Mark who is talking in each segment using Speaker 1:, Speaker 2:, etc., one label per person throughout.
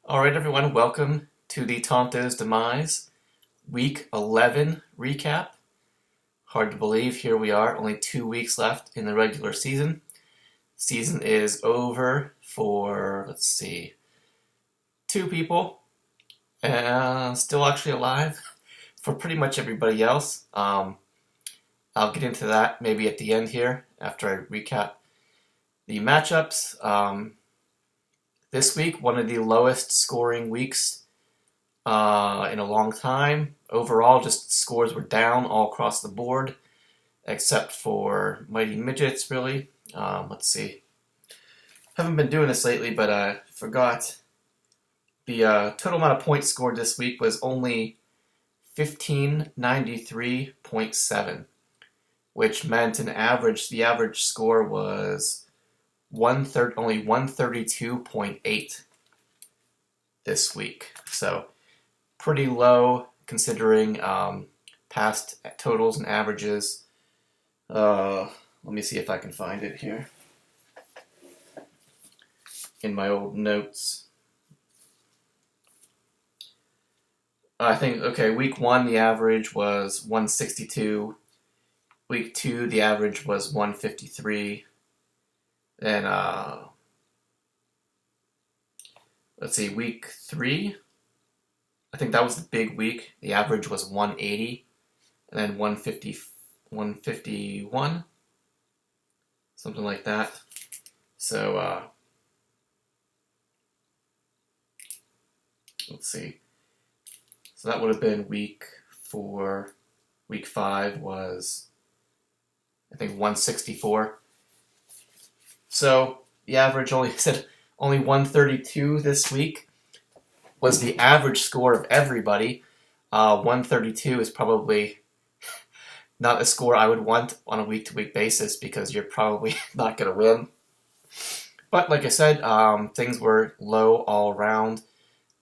Speaker 1: Alright everyone, welcome to the Tonto's Demise Week 11 recap. Hard to believe, here we are, only 2 weeks left in the regular season. Season is over for, 2 people, and still actually alive for pretty much everybody else. I'll get into that maybe at the end here after I recap the matchups. This week, one of the lowest scoring weeks in a long time. Overall, just scores were down all across the board, except for Mighty Midgets, really. Haven't been doing this lately, but I forgot. The total amount of points scored this week was only 1593.7, which meant the average score was only 132.8 this week. So pretty low considering past totals and averages. Let me see if I can find it here in my old notes. I think, okay, week 1 the average was 162. Week 2 the average was 153. Then, week 3, I think that was the big week. The average was 180, and then 151, something like that. So, So that would have been week 4. Week 5 was, I think, 164. So the average only 132 this week was the average score of everybody. 132 is probably not a score I would want on a week-to-week basis because you're probably not going to win. But like I said, things were low all around,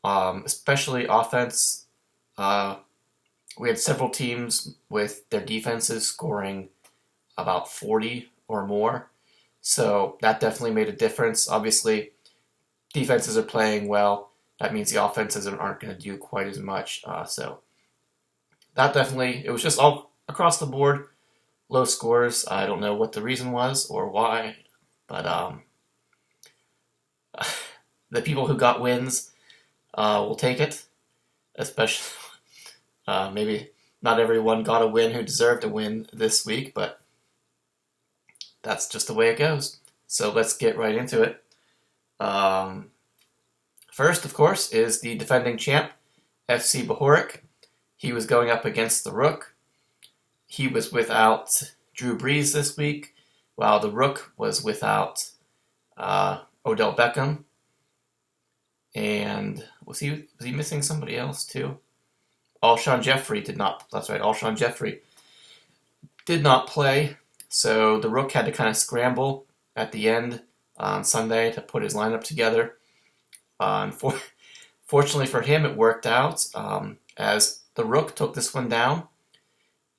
Speaker 1: especially offense. We had several teams with their defenses scoring about 40 or more. So that definitely made a difference. Obviously, defenses are playing well. That means the offenses aren't going to do quite as much. So that definitely, it was just all across the board, low scores. I don't know what the reason was or why, but the people who got wins will take it. Especially, maybe not everyone got a win who deserved a win this week, but that's just the way it goes. So let's get right into it. First, of course, is the defending champ, FC Bohoric. He was going up against the Rook. He was without Drew Brees this week, while the Rook was without Odell Beckham. And was he missing somebody else too? Alshon Jeffrey did not. That's right, Alshon Jeffrey did not play. So the Rook had to kind of scramble at the end on Sunday to put his lineup together. Fortunately for him, it worked out as the Rook took this one down.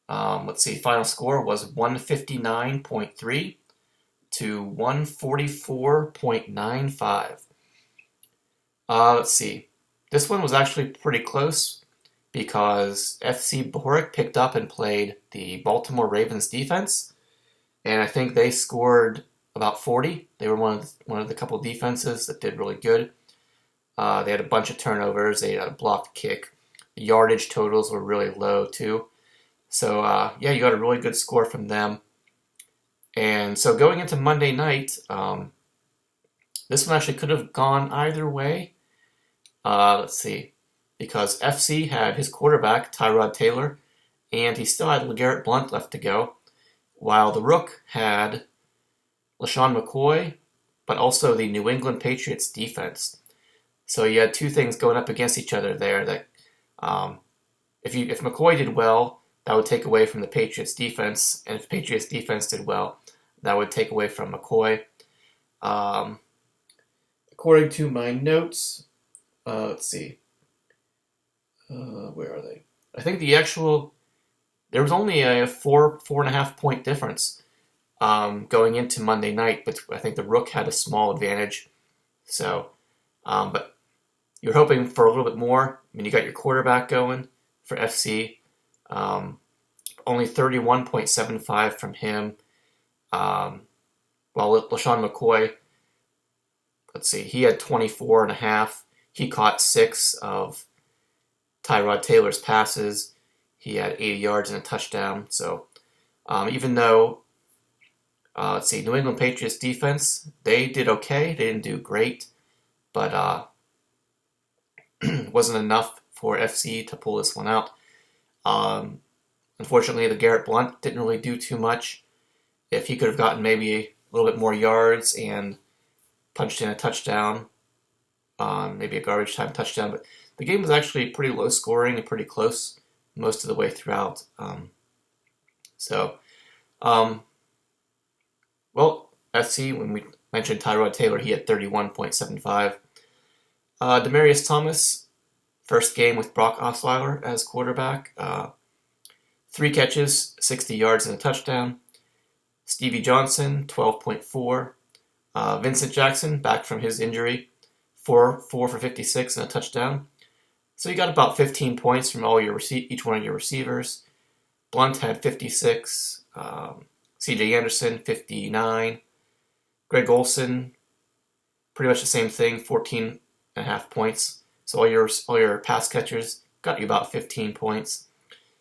Speaker 1: Final score was 159.3 to 144.95. This one was actually pretty close because FC Bohoric picked up and played the Baltimore Ravens defense. And I think they scored about 40. They were one of the couple defenses that did really good. They had a bunch of turnovers. They had a blocked kick. The yardage totals were really low too. So you got a really good score from them. And so going into Monday night, this one actually could have gone either way. Because FC had his quarterback, Tyrod Taylor, and he still had LeGarrette Blount left to go, while the Rook had LaShawn McCoy, but also the New England Patriots defense. So you had two things going up against each other there. That if McCoy did well, that would take away from the Patriots defense, and if the Patriots defense did well, that would take away from McCoy. According to my notes, where are they? I think there was only a 4.5 point difference going into Monday night, but I think the Rook had a small advantage. So, but you're hoping for a little bit more. I mean, you got your quarterback going for FC. Only 31.75 from him. While LaShawn McCoy, let's see, he had 24.5. He caught 6 of Tyrod Taylor's passes. He had 80 yards and a touchdown. So even though, let's see, New England Patriots defense, they did okay. They didn't do great, but wasn't enough for FC to pull this one out. Unfortunately, the Garrett Blount didn't really do too much. If he could have gotten maybe a little bit more yards and punched in a touchdown, maybe a garbage time touchdown, but the game was actually pretty low scoring and pretty close most of the way throughout. Well, FC, when we mentioned Tyrod Taylor, he had 31.75. Demaryius Thomas, first game with Brock Osweiler as quarterback. 3 catches, 60 yards and a touchdown. Stevie Johnson, 12.4. Vincent Jackson, back from his injury, 4 for 56 and a touchdown. So you got about 15 points from each one of your receivers. Blunt had 56. C.J. Anderson, 59. Greg Olsen, pretty much the same thing, 14.5 points. So all your pass catchers got you about 15 points,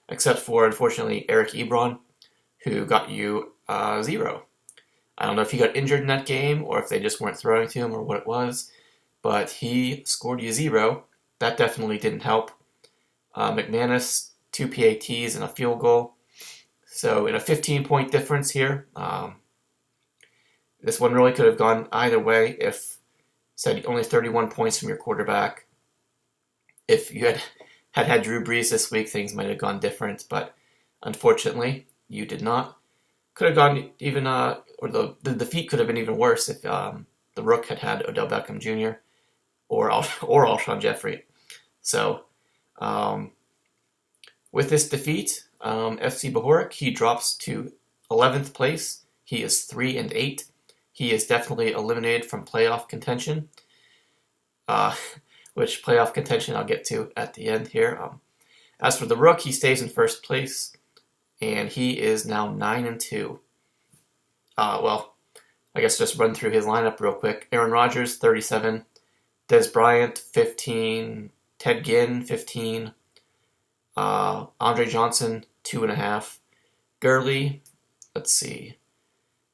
Speaker 1: except for, unfortunately, Eric Ebron, who got you 0. I don't know if he got injured in that game or if they just weren't throwing to him or what it was, but he scored you 0. That definitely didn't help. McManus, 2 PATs and a field goal. So in a 15-point difference here, this one really could have gone either way if, said, only 31 points from your quarterback. If you had Drew Brees this week, things might have gone different, but unfortunately, you did not. Could have gone even, or the defeat could have been even worse if the Rook had Odell Beckham Jr. or Alshon Jeffrey. So, with this defeat, FC Bohorik, he drops to 11th place. He is 3-8. He is definitely eliminated from playoff contention. Which playoff contention I'll get to at the end here. As for the Rook, he stays in first place, and he is now 9-2. Well, I guess just run through his lineup real quick. Aaron Rodgers, 37. Des Bryant, 15. Ted Ginn, 15. Andre Johnson, 2.5. Gurley, let's see,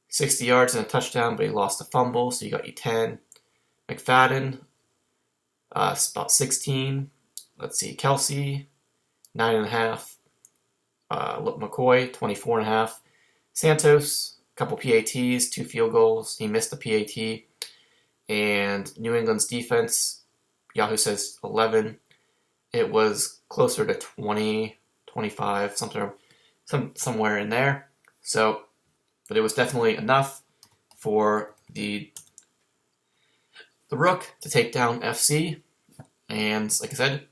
Speaker 1: 60 yards and a touchdown, but he lost a fumble, so you got you 10. McFadden, about 16. Let's see, Kelsey, 9.5. McCoy, 24.5. Santos, a couple PATs, 2 field goals. He missed the PAT. And New England's defense, Yahoo says 11. It was closer to 20, 25, somewhere in there. So, but it was definitely enough for the Rook to take down FC. And like I said,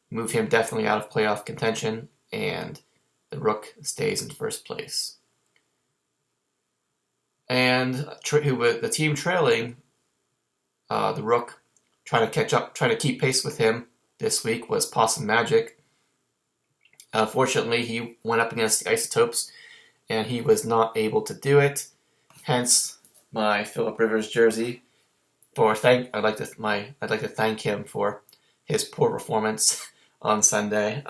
Speaker 1: move him definitely out of playoff contention, and the Rook stays in first place. And the team trailing the Rook, trying to catch up, trying to keep pace with him this week was Possum Magic. Fortunately, he went up against the Isotopes, and he was not able to do it. Hence, my Phillip Rivers jersey. I'd like to thank him for his poor performance on Sunday.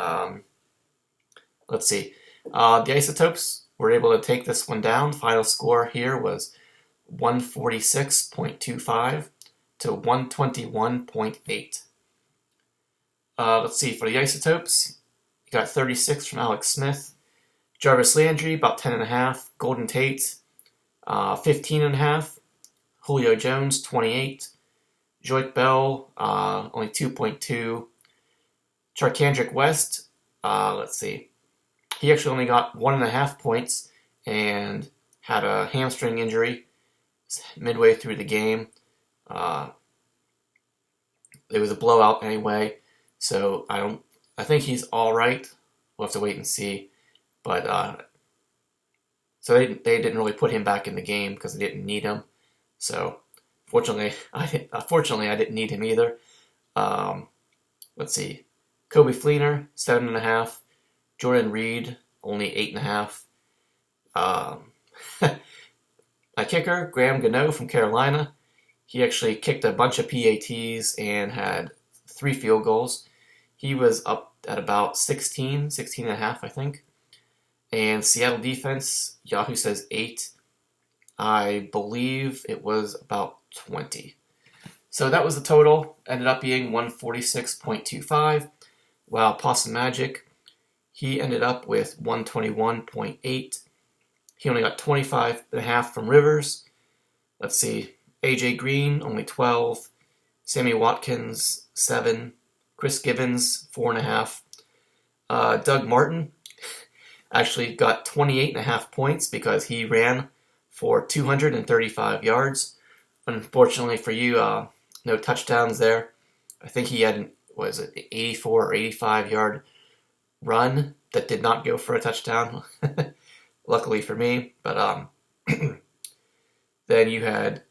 Speaker 1: Let's see. The Isotopes were able to take this one down. Final score here was 146.25 to 121.8. Let's see. For the Isotopes, you got 36 from Alex Smith. Jarvis Landry, about 10.5. Golden Tate, 15.5. Julio Jones, 28. Joik Bell, only 2.2. Charkandrick West, let's see. He actually only got 1.5 points and had a hamstring injury midway through the game. It was a blowout anyway, so I think he's all right. We'll have to wait and see. But so they didn't really put him back in the game because they didn't need him. So fortunately, I didn't need him either. Um, let's see. Kobe Fleener, 7.5. Jordan Reed, only 8.5. My kicker, Graham Gano from Carolina. He actually kicked a bunch of PATs and had 3 field goals. He was up at about 16 and a half, I think. And Seattle defense, Yahoo says 8. I believe it was about 20. So that was the total. Ended up being 146.25. While Possum Magic, he ended up with 121.8. He only got 25.5 from Rivers. Let's see. AJ Green, only 12. Sammy Watkins, 7. Chris Gibbons, 4.5. Doug Martin actually got 28.5 points because he ran for 235 yards. Unfortunately for you, no touchdowns there. I think he had, was it 84 or 85 yard run that did not go for a touchdown. Luckily for me, but then you had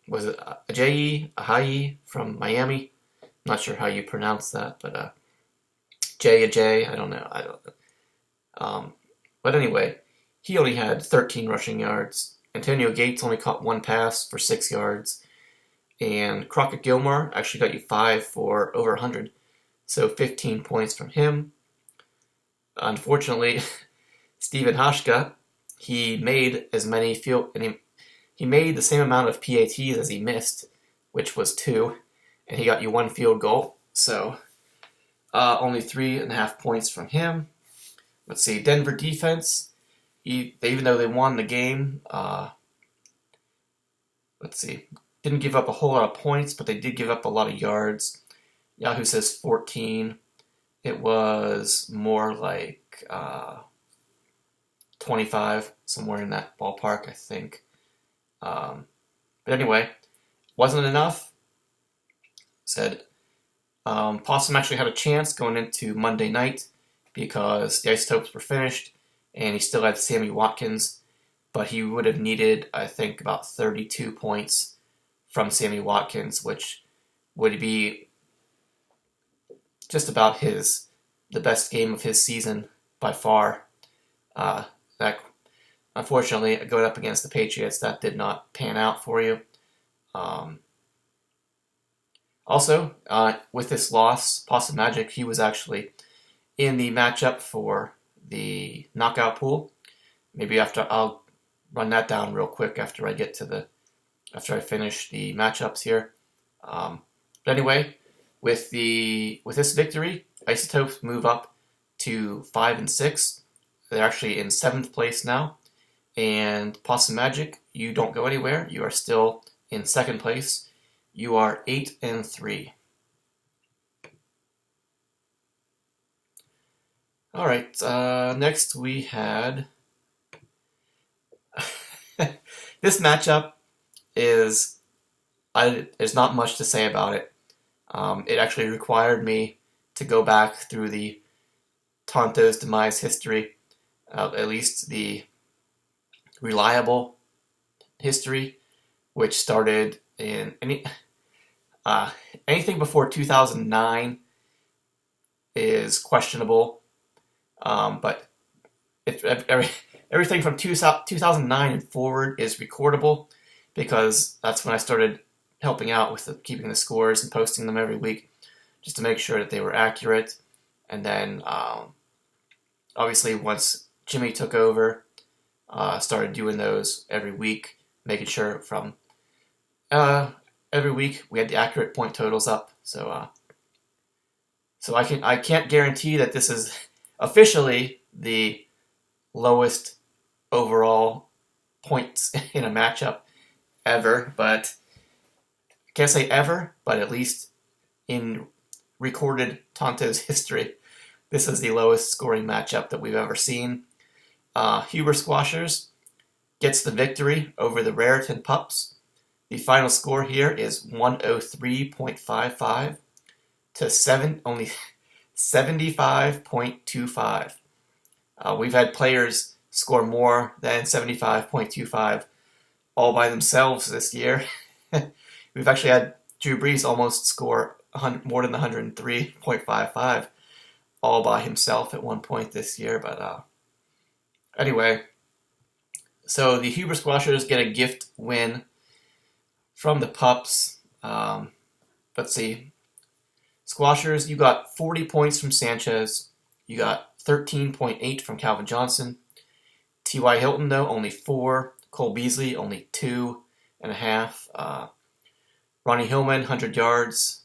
Speaker 1: was it Ajayi from Miami? Not sure how you pronounce that, but Jay, I don't know. But anyway, he only had 13 rushing yards. Antonio Gates only caught 1 pass for 6 yards. And Crockett Gilmore actually got you 5 for over 100. So 15 points from him. Unfortunately, Steven Hashka, he made as many he made the same amount of PATs as he missed, which was 2, and he got you 1 field goal. So only 3.5 points from him. Let's see, Denver defense. Even though they won the game, let's see, didn't give up a whole lot of points, but they did give up a lot of yards. Yahoo says 14. It was more like 25, somewhere in that ballpark, I think. But anyway, wasn't enough. Said Possum actually had a chance going into Monday night because the Isotopes were finished, and he still had Sammy Watkins, but he would have needed, I think, about 32 points from Sammy Watkins, which would be just about the best game of his season by far. That unfortunately, going up against the Patriots, that did not pan out for you. Also, with this loss, Possum Magic, he was actually in the matchup for the knockout pool. Maybe I'll run that down real quick after I finish the matchups here. But anyway, with this victory, Isotopes move up to 5 and 6. They're actually in 7th place now. And Possum Magic, you don't go anywhere. You are still in 2nd place. You are 8 and 3. All right. Next we had this matchup there's not much to say about it. It actually required me to go back through the Tonto's Demise history, at least the reliable history, which started in anything before 2009 is questionable. But everything from 2009 and forward is recordable, because that's when I started helping out with keeping the scores and posting them every week, just to make sure that they were accurate. And then, obviously, once Jimmy took over, started doing those every week, making sure from every week we had the accurate point totals up. So I can't guarantee that this is officially the lowest overall points in a matchup ever, but I can't say ever, but at least in recorded Tonto's history, this is the lowest scoring matchup that we've ever seen. Huber Squashers gets the victory over the Raritan Pups. The final score here is 103.55 to only 75.25. We've had players score more than 75.25 all by themselves this year. We've actually had Drew Brees almost scored more than 103.55 all by himself at one point this year. But anyway, so the Huber Squashers get a gift win from the Pups. Let's see. Squashers, you got 40 points from Sanchez. You got 13.8 from Calvin Johnson. T.Y. Hilton, though, only 4. Cole Beasley, only 2.5. Ronnie Hillman, 100 yards,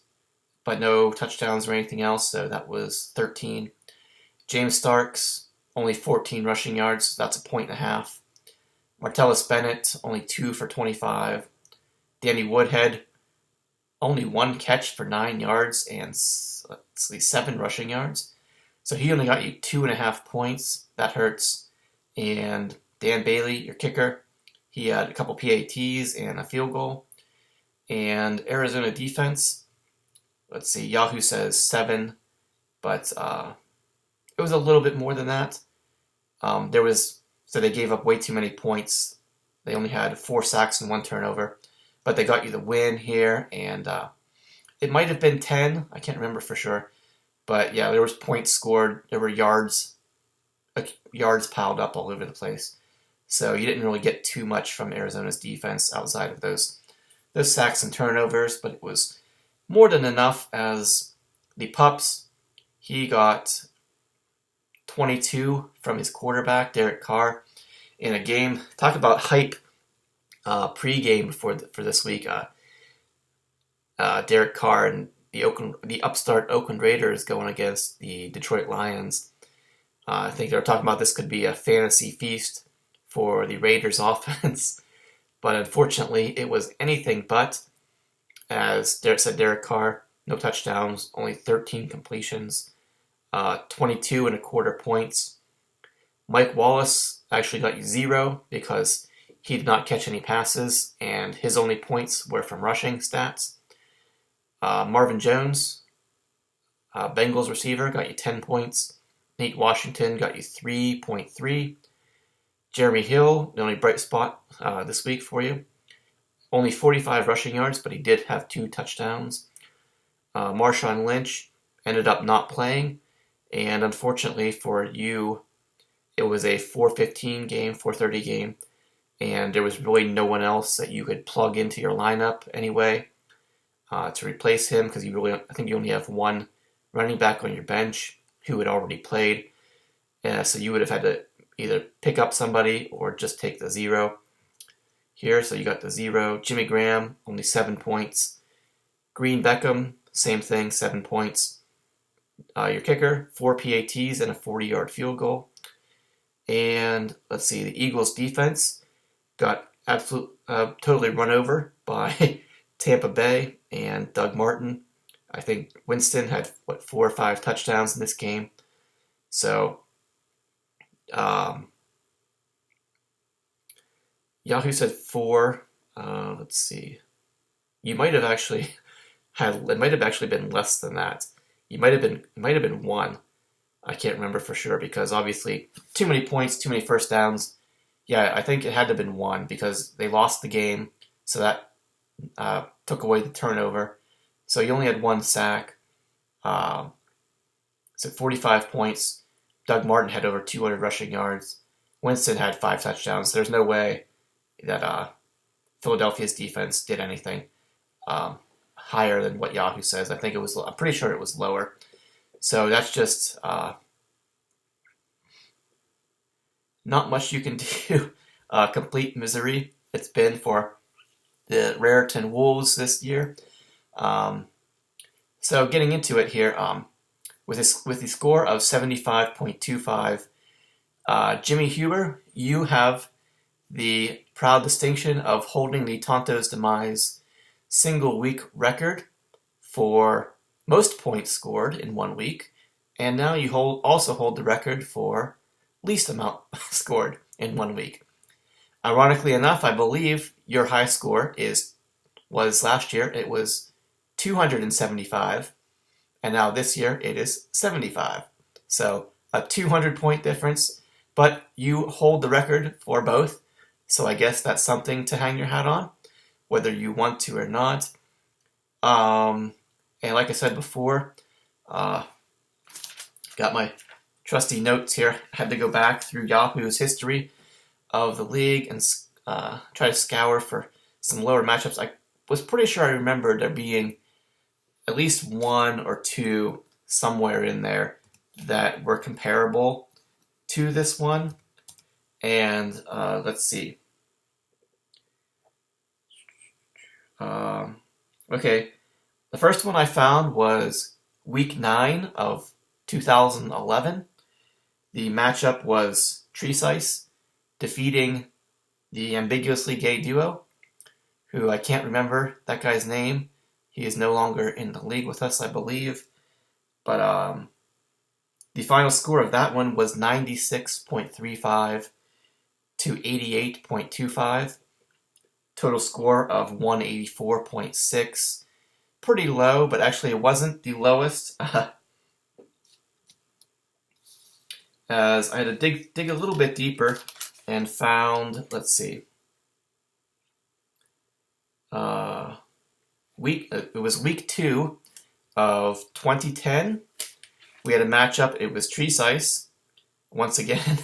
Speaker 1: but no touchdowns or anything else, so that was 13. James Starks, only 14 rushing yards, so that's a 1.5. Martellus Bennett, only 2 for 25. Danny Woodhead, only 1 catch for 9 yards and 7 rushing yards. So he only got you 2.5 points. That hurts. And Dan Bailey, your kicker, he had a couple PATs and a field goal. And Arizona defense, let's see, Yahoo says 7, but it was a little bit more than that. So they gave up way too many points. They only had 4 sacks and 1 turnover, but they got you the win here, and it might have been 10. I can't remember for sure, but yeah, there was points scored. There were yards piled up all over the place. So you didn't really get too much from Arizona's defense outside of those sacks and turnovers, but it was more than enough as the Pups, he got 22 from his quarterback, Derek Carr, in a game. Talk about hype pregame for this week. Derek Carr and the upstart Oakland Raiders going against the Detroit Lions. I think they were talking about this could be a fantasy feast for the Raiders offense. But unfortunately, it was anything but. As Derek Carr, no touchdowns, only 13 completions, 22.25 points. Mike Wallace actually got you 0 because he did not catch any passes, and his only points were from rushing stats. Marvin Jones, Bengals receiver, got you 10 points. Nate Washington got you 3.3. Jeremy Hill, the only bright spot this week for you. Only 45 rushing yards, but he did have 2 touchdowns. Marshawn Lynch ended up not playing, and unfortunately for you, it was a 4:30 game, and there was really no one else that you could plug into your lineup anyway to replace him, because I think you only have one running back on your bench who had already played, so you would have had to either pick up somebody or just take the 0 here. So you got the 0. Jimmy Graham, only 7 points. Green Beckham, same thing, 7 points. Your kicker, 4 PATs and a 40-yard field goal. And let's see, the Eagles defense got totally run over by Tampa Bay and Doug Martin. I think Winston had, 4 or 5 touchdowns in this game. So Yahoo said 4. Let's see. You might have actually it might have actually been less than that. It might have been 1. I can't remember for sure because obviously too many points, too many first downs. Yeah, I think it had to have been 1 because they lost the game, so that took away the turnover. So you only had 1 sack. So 45 points. Doug Martin had over 200 rushing yards. Winston had 5 touchdowns. There's no way that Philadelphia's defense did anything higher than what Yahoo says. I'm pretty sure it was lower. So that's just not much you can do. Complete misery it's been for the Raritan Wolves this year. So getting into it here, with the score of 75.25, Jimmy Huber, you have the proud distinction of holding the Tonto's Demise single-week record for most points scored in 1 week, and now you also hold the record for least amount scored in 1 week. Ironically enough, I believe your high score was last year. It was 275, and now this year it is 75. So a 200-point difference, but you hold the record for both. So I guess that's something to hang your hat on, whether you want to or not. And like I said before, uh, got my trusty notes here. I had to go back through Yahoo's history of the league and try to scour for some lower matchups. I was pretty sure I remember there being at least one or two somewhere in there that were comparable to this one. And let's see. Okay, the first one I found was week 9 of 2011. The matchup was Treesice defeating the ambiguously gay duo, who I can't remember that guy's name. He is no longer in the league with us, I believe. But the final score of that one was 96.35 to 88.25. Total score of 184.6. Pretty low, but actually it wasn't the lowest. As I had to dig a little bit deeper and found, let's see, it was week 2 of 2010. We had a matchup. It was Treesice, once again,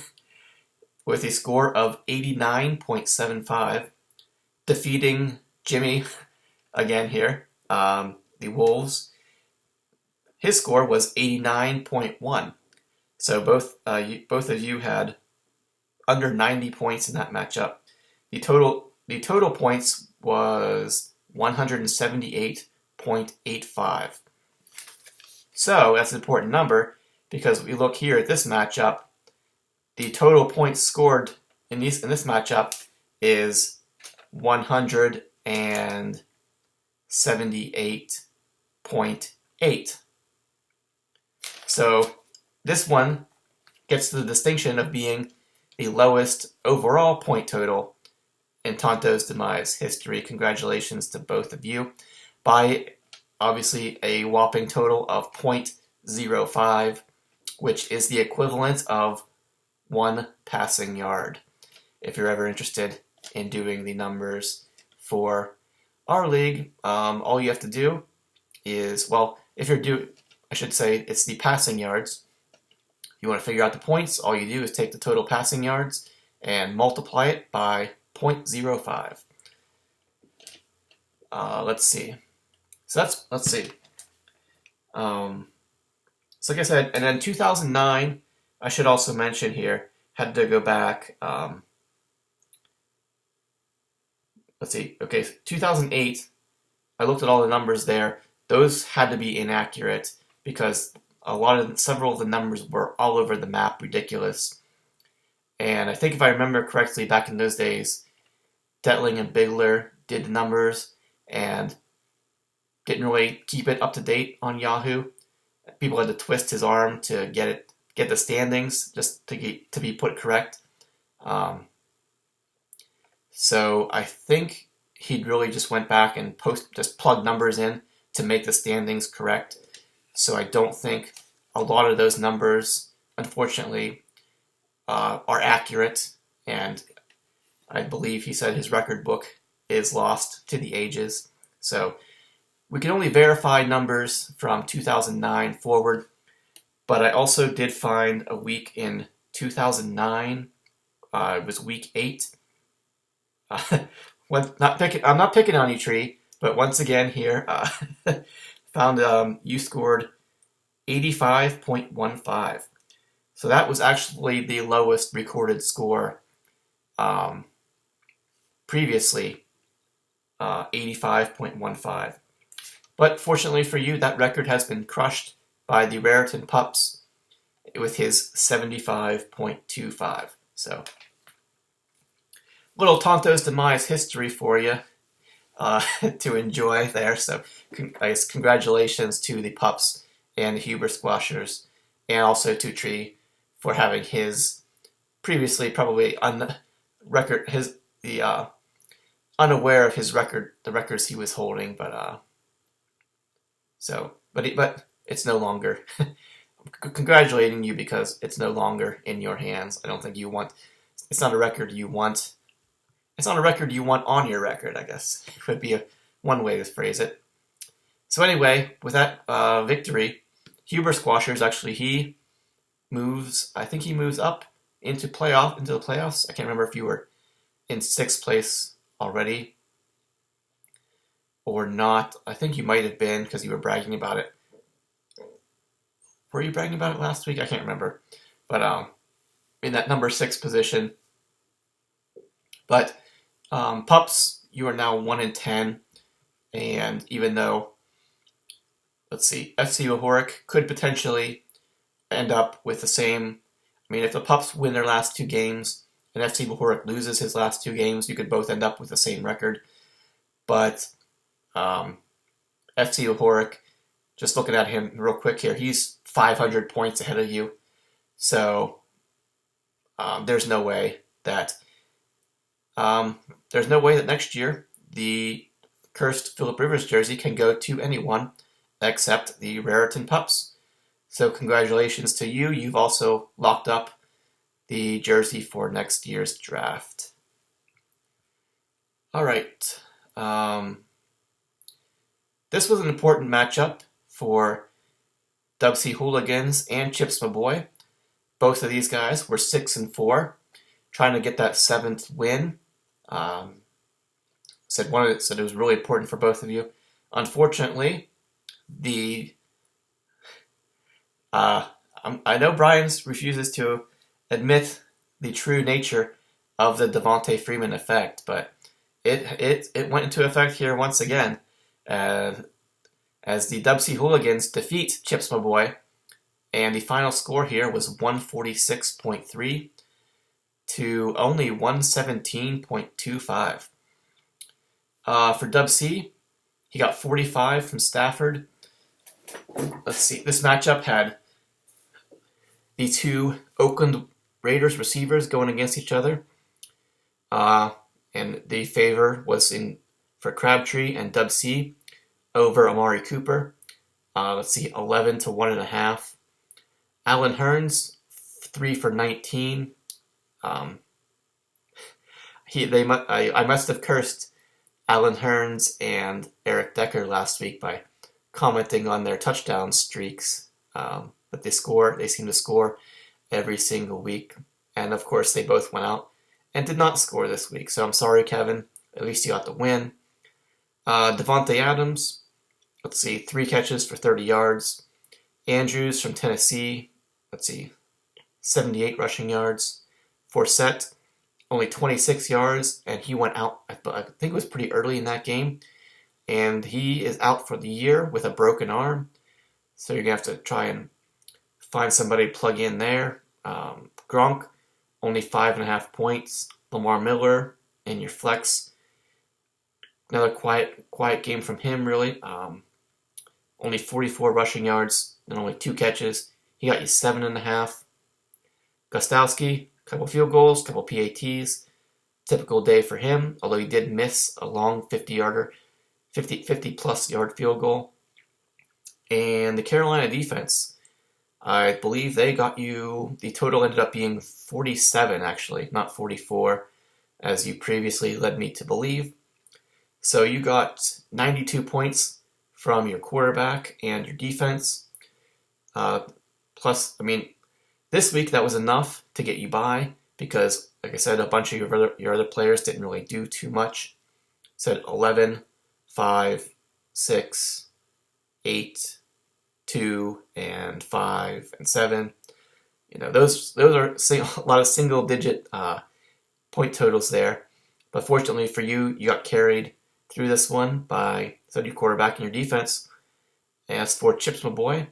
Speaker 1: with a score of 89.75, defeating Jimmy again here, the Wolves. His score was 89.1. So both of you had under 90 points in that matchup. The total points was 178.85. So that's an important number because we look here at this matchup. The total points scored in this matchup is 178.8. So this one gets the distinction of being the lowest overall point total in Tonto's Demise history. Congratulations to both of you, by obviously a whopping total of 0.05, which is the equivalent of 1 passing yard. If you're ever interested in doing the numbers for our league, all you have to do is, well, I should say it's the passing yards. You want to figure out the points, all you do is take the total passing yards and multiply it by 0.05. Let's see. So let's see. So like I said, and then 2009, I should also mention here, had to go back. Let's see. Okay, 2008, I looked at all the numbers there. Those had to be inaccurate because several of the numbers were all over the map, ridiculous. And I think if I remember correctly, back in those days, Detling and Bigler did the numbers and didn't really keep it up to date on Yahoo. People had to twist his arm to get the standings just to be put correct. So I think he really just went back and just plugged numbers in to make the standings correct. So I don't think a lot of those numbers, unfortunately, are accurate. And I believe he said his record book is lost to the ages. So we can only verify numbers from 2009 forward. But I also did find a week in 2009. It was week 8. I'm not picking on you, Tree, but once again here, found you scored 85.15. So that was actually the lowest recorded score previously, 85.15. But fortunately for you, that record has been crushed by the Raritan Pups with his 75.25. So little Tonto's Demise history for you to enjoy there. So congratulations to the Pups and the Huber Squashers, and also to Tree for having his previously probably unaware of his record, the records he was holding, but it's no longer. I'm congratulating you because it's no longer in your hands. I don't think you want. It's not a record you want. It's not a record you want on your record, I guess would be one way to phrase it. So anyway, with that victory, Huber Squashers actually he moves. I think he moves up into the playoffs. I can't remember if you were in 6th place already or not. I think you might have been because you were bragging about it. Were you bragging about it last week? I can't remember. But in that number 6 position. But Pups, you are now 1-10, and even though, let's see, FC Wahoric could potentially end up with the same. I mean, if the Pups win their last 2 games and FC Wahoric loses his last 2 games, you could both end up with the same record. But FC Wahoric, just looking at him real quick here, he's 500 points ahead of you. So there's no way that next year the cursed Philip Rivers jersey can go to anyone except the Raritan Pups. So congratulations to you. You've also locked up the jersey for next year's draft. All right. This was an important matchup for Dubsy Hooligans and Chips My Boy. Both of these guys were 6-4, trying to get that 7th win. Said it was really important for both of you. Unfortunately, I know Brian refuses to admit the true nature of the Devontae Freeman effect, but it went into effect here once again, as the Dubsy Hooligans defeat Chips My Boy, and the final score here was 146.3 to only 117.25. For Dub C, he got 45 from Stafford. Let's see, this matchup had the 2 Oakland Raiders receivers going against each other. And the favor was for Crabtree and Dub C over Amari Cooper. Let's see, 11 to 1.5. Alan Hearns, 3 for 19. I must have cursed Alan Hearns and Eric Decker last week by commenting on their touchdown streaks. But they seem to score every single week. And of course, they both went out and did not score this week. So I'm sorry, Kevin. At least you got the win. Devontae Adams, let's see, 3 catches for 30 yards. Andrews from Tennessee, 78 rushing yards. Forsett, only 26 yards, and he went out, I think it was pretty early in that game, and he is out for the year with a broken arm, so you're going to have to try and find somebody to plug in there. Gronk, only 5.5 points. Lamar Miller in your flex. Another quiet game from him, really. Only 44 rushing yards and only 2 catches. He got you 7.5. Gostowski, couple field goals, couple PATs. Typical day for him, although he did miss a long 50-plus yard field goal. And the Carolina defense, I believe they got you, the total ended up being 47 actually, not 44, as you previously led me to believe. So you got 92 points from your quarterback and your defense. Plus, this week that was enough to get you by because, like I said, a bunch of your other players didn't really do too much. Said 11, 5, 6, 8, 2, and 5, and 7. Those are a lot of single-digit point totals there. But fortunately for you, you got carried through this one by your quarterback and your defense. As for Chips My Boy,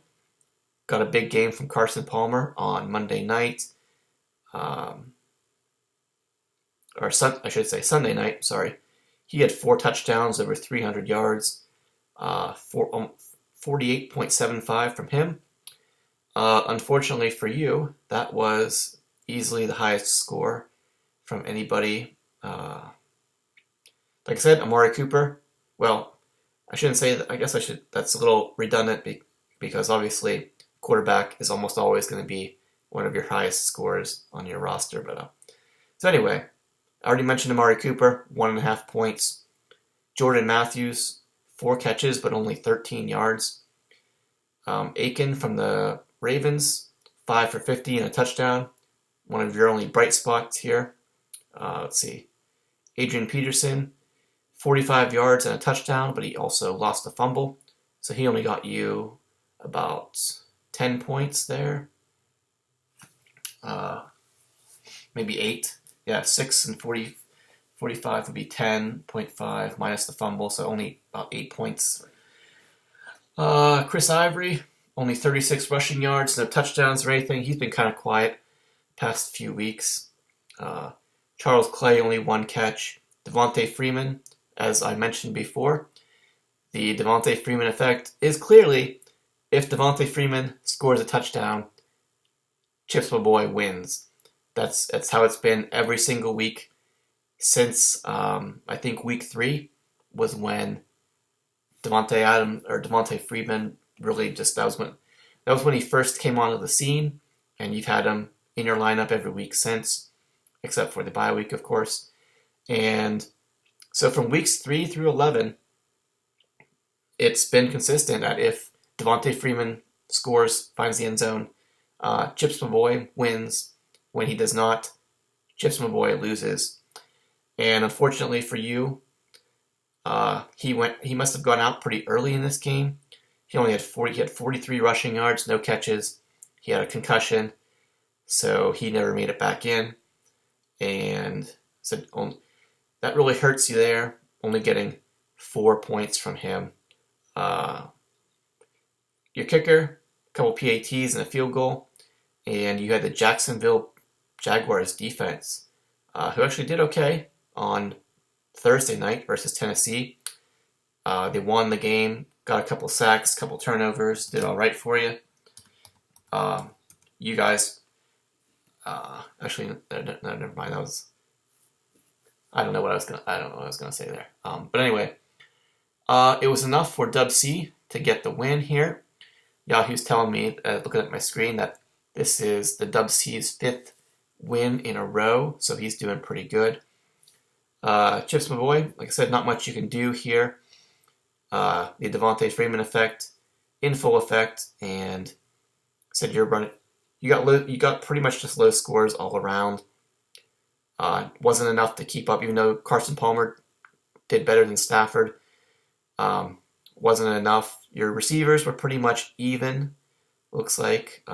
Speaker 1: got a big game from Carson Palmer on Monday night. Sunday night, sorry. He had 4 touchdowns, over 300 yards, 48.75 from him. Unfortunately for you, that was easily the highest score from anybody. Like I said, Amari Cooper, well, I shouldn't say that. I guess I should. That's a little redundant because obviously quarterback is almost always going to be one of your highest scores on your roster. But so anyway, I already mentioned Amari Cooper, 1.5 points. Jordan Matthews, 4 catches, but only 13 yards. Aiken from the Ravens, 5 for 50 and a touchdown. One of your only bright spots here. Let's see. Adrian Peterson, 45 yards and a touchdown, but he also lost a fumble. So he only got you about 10 points there. Maybe 8. Yeah, 6 and 45 would be 10.5 minus the fumble, so only about 8 points. Chris Ivory, only 36 rushing yards, no touchdowns or anything. He's been kind of quiet past few weeks. Charles Clay, only 1 catch. Devontae Freeman, as I mentioned before, the Devontae Freeman effect is clearly if Devontae Freeman scores a touchdown, Chips My Boy wins. That's how it's been every single week since I think week 3 was when Devontae Freeman really just that was when he first came onto the scene, and you've had him in your lineup every week since, except for the bye week, of course. And so from weeks 3 through 11, it's been consistent that if Devontae Freeman scores, finds the end zone, Chips My Boy wins. When he does not, Chips My Boy loses. And unfortunately for you, he must have gone out pretty early in this game. He had 43 rushing yards, no catches. He had a concussion, so he never made it back in. And so that really hurts you there, only getting 4 points from him. Your kicker, a couple PATs and a field goal, and you had the Jacksonville Jaguars defense, who actually did okay on Thursday night versus Tennessee. They won the game, got a couple sacks, couple turnovers, did all right for you. You guys, actually, no, never mind. I don't know what I was gonna say there. But anyway, it was enough for Dub C to get the win here. Yahoo's telling me, looking at my screen, that this is the Dub C's 5th win in a row, so he's doing pretty good. Chips My Boy, like I said, not much you can do here. The Devontae Freeman effect in full effect, and said you got pretty much just low scores all around. Wasn't enough to keep up, even though Carson Palmer did better than Stafford. Wasn't enough. Your receivers were pretty much even, looks like.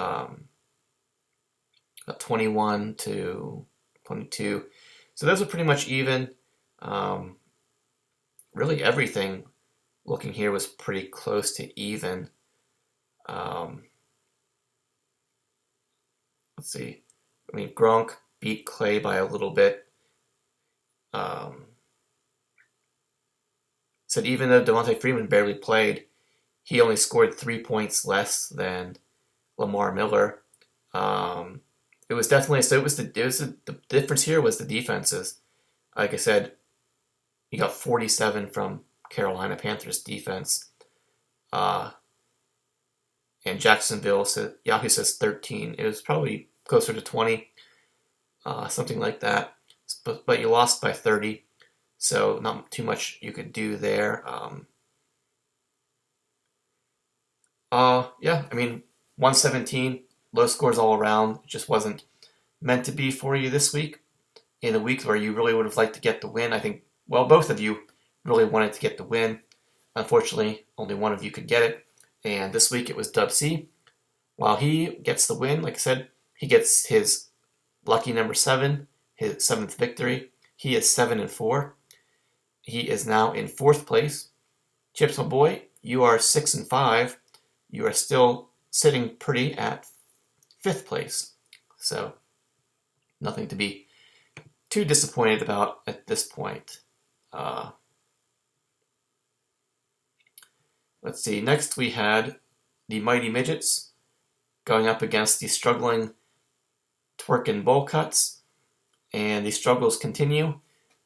Speaker 1: 21 to 22. So those are pretty much even. Really everything looking here was pretty close to even. Let's see. I mean, Gronk beat Clay by a little bit. Said even though Devontae Freeman barely played, he only scored 3 points less than Lamar Miller. It was definitely the difference here was the defenses. Like I said, you got 47 from Carolina Panthers defense, and Jacksonville Yahoo says 13. It was probably closer to 20, something like that. But you lost by 30, so not too much you could do there. Yeah, I mean 117. Low scores all around. It just wasn't meant to be for you this week. In a week where you really would have liked to get the win, I think, well, both of you really wanted to get the win. Unfortunately, only one of you could get it. And this week it was Dub C. While he gets the win, like I said, he gets his lucky number 7, his 7th victory. He is 7-4. He is now in 4th place. Chips My Boy, you are 6-5. You are still sitting pretty at 5th place. So, nothing to be too disappointed about at this point. Let's see. Next we had the Mighty Midgets going up against the struggling Twerkin Bowl Cuts. And the struggles continue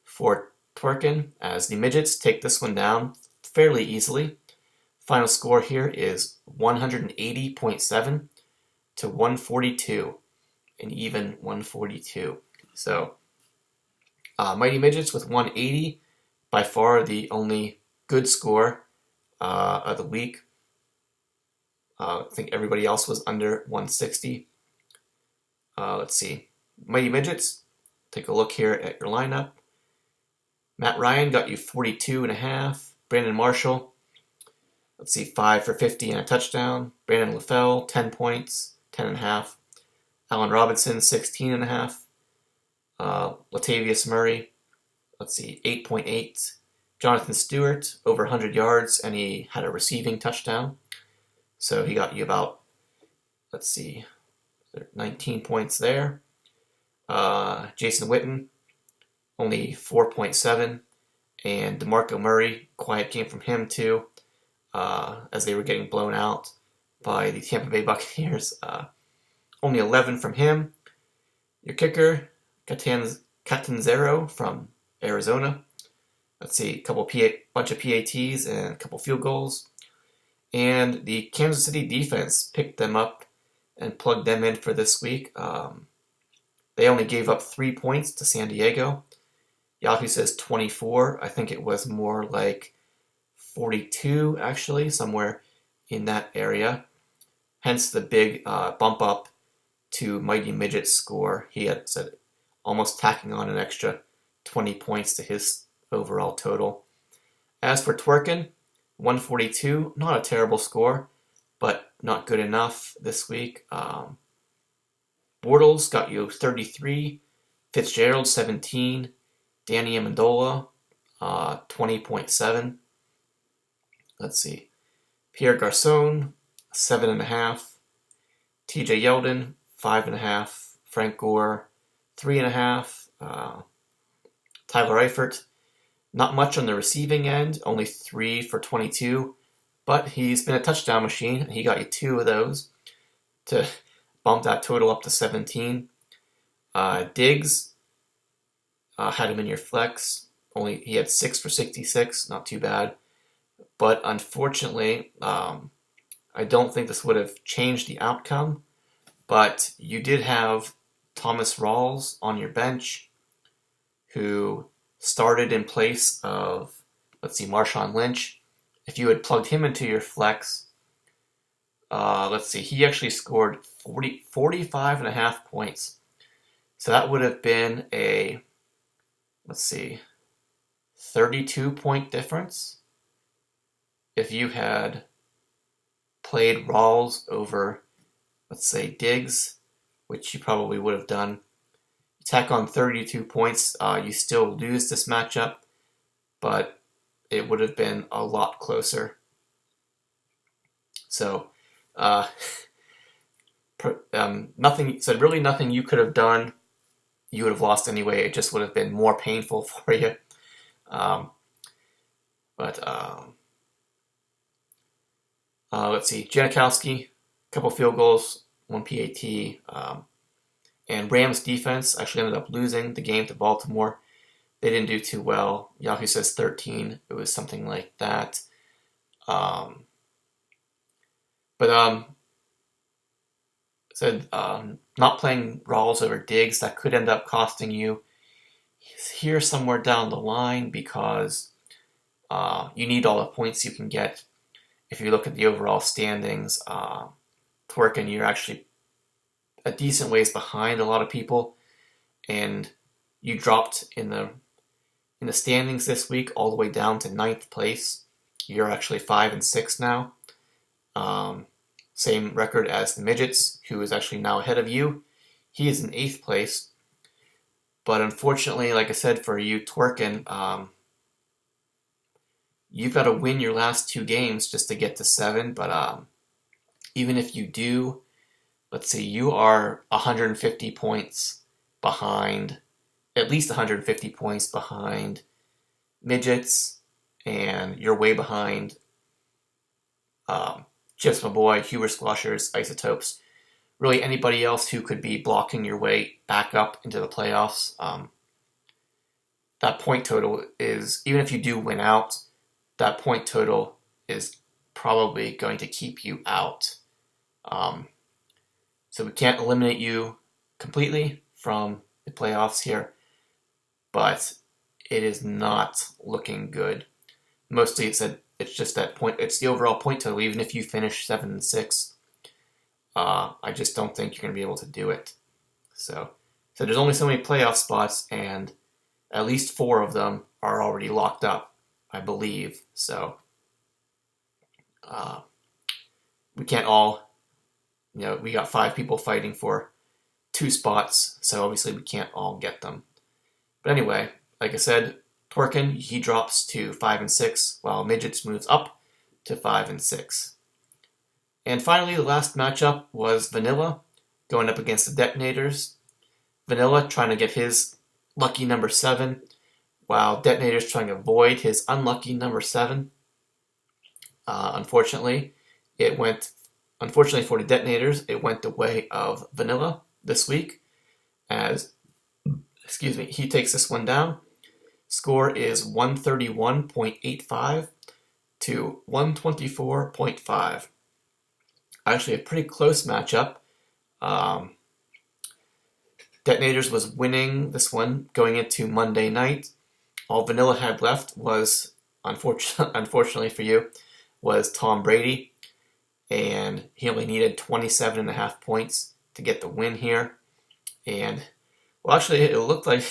Speaker 1: for Twerkin as the Midgets take this one down fairly easily. Final score here is 180.7 to 142, an even 142. So, Mighty Midgets with 180, by far the only good score of the week. I think everybody else was under 160. Let's see. Mighty Midgets, take a look here at your lineup. Matt Ryan got you 42.5. Brandon Marshall, let's see, 5 for 50 and a touchdown. Brandon LaFell, 10 points, 10.5. Allen Robinson, 16.5. Latavius Murray, let's see, 8.8. Jonathan Stewart, over 100 yards, and he had a receiving touchdown. So he got you about, let's see, 19 points there. Jason Witten, only 4.7. And DeMarco Murray, quiet game from him too, as they were getting blown out by the Tampa Bay Buccaneers. Only 11 from him. Your kicker, Catanzaro from Arizona. Let's see, bunch of PATs and a couple field goals. And the Kansas City defense picked them up and plugged them in for this week. They only gave up 3 points to San Diego. Yahoo says 24. I think it was more like 42, actually, somewhere in that area. Hence the big bump up to Mighty Midget's score. He had said almost tacking on an extra 20 points to his overall total. As for Twerkin, 142, not a terrible score, but not good enough this week. Bortles got you 33, Fitzgerald 17, Danny Amendola 20.7. Let's see, Pierre Garcon 7.5, TJ Yeldon 5.5, Frank Gore 3.5, Tyler Eifert, not much on the receiving end, only 3 for 22, but he's been a touchdown machine, and he got you 2 of those to bump that total up to 17. Diggs had him in your flex. He had 6 for 66, not too bad. But unfortunately, I don't think this would have changed the outcome. But you did have Thomas Rawls on your bench, who started in place of, let's see, Marshawn Lynch. If you had plugged him into your flex, let's see, he actually scored 45.5 points. So that would have been a, let's see, 32-point difference if you had played Rawls over, let's say, Diggs, which you probably would have done. You tack on 32 points, you still lose this matchup, but it would have been a lot closer. So, really nothing you could have done. You would have lost anyway. It just would have been more painful for you. Let's see, Janikowski, a couple field goals, 1 PAT, and Rams defense actually ended up losing the game to Baltimore. They didn't do too well. Yahoo says 13. It was something like that. Said not playing Rawls over Diggs, that could end up costing you here somewhere down the line, because you need all the points you can get. If you look at the overall standings, Twerkin, you're actually a decent ways behind a lot of people, and you dropped in the standings this week all the way down to 9th place. You're actually 5 and 6 now. Same record as the Midgets, who is actually now ahead of you. He is in 8th place. But unfortunately, like I said, for you, Twerkin, you've got to win your last 2 games just to get to 7. But even if you do, let's see, you are 150 points behind, at least 150 points behind Midgets, and you're way behind Chips My Boy, Huber Squashers, Isotopes, really anybody else who could be blocking your way back up into the playoffs. That point total is, even if you do win out, that point total is probably going to keep you out. So we can't eliminate you completely from the playoffs here, but it is not looking good. Mostly it said It's just that point. It's the overall point total. Even if you finish 7-6, I just don't think you're going to be able to do it. So there's only so many playoff spots, and at least 4 of them are already locked up, I believe. So we can't all, we got 5 people fighting for 2 spots, so obviously we can't all get them. But anyway, like I said, Twerkin, he drops to 5-6, while Midgets moves up to 5-6. And finally, the last matchup was Vanilla going up against the Detonators. Vanilla trying to get his lucky number 7, while Detonators trying to avoid his unlucky number 7. Unfortunately for the Detonators, it went the way of Vanilla this week, as he takes this one down. Score is 131.85 to 124.5. Actually, a pretty close matchup. Detonators was winning this one going into Monday night. All Vanilla had left was, unfortunately for you, was Tom Brady, and he only needed 27.5 points to get the win here. And well, actually, it looked like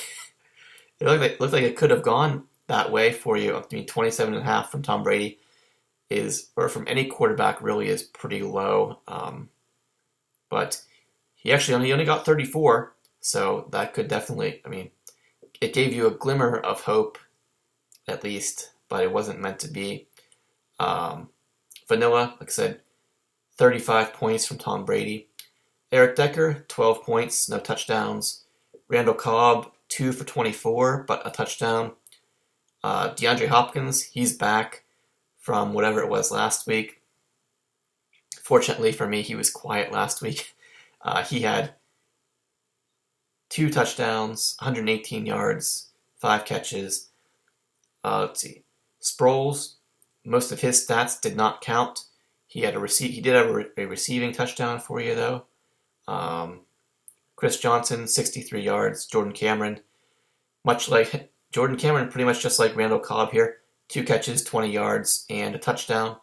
Speaker 1: it could have gone that way for you. I mean, 27.5 from Tom Brady or from any quarterback, really is pretty low. But he only got 34, so that could definitely, it gave you a glimmer of hope, at least, but it wasn't meant to be. Vanilla, like I said, 35 points from Tom Brady. Eric Decker, 12 points, no touchdowns. Randall Cobb, 2 for 24, but a touchdown. DeAndre Hopkins, he's back from whatever it was last week. Fortunately for me, he was quiet last week. He had 2 touchdowns, 118 yards, 5 catches. Let's see. Sproles, most of his stats did not count. He did have a receiving touchdown for you, though. Chris Johnson, 63 yards. Jordan Cameron, pretty much just like Randall Cobb here. 2 catches, 20 yards, and a touchdown.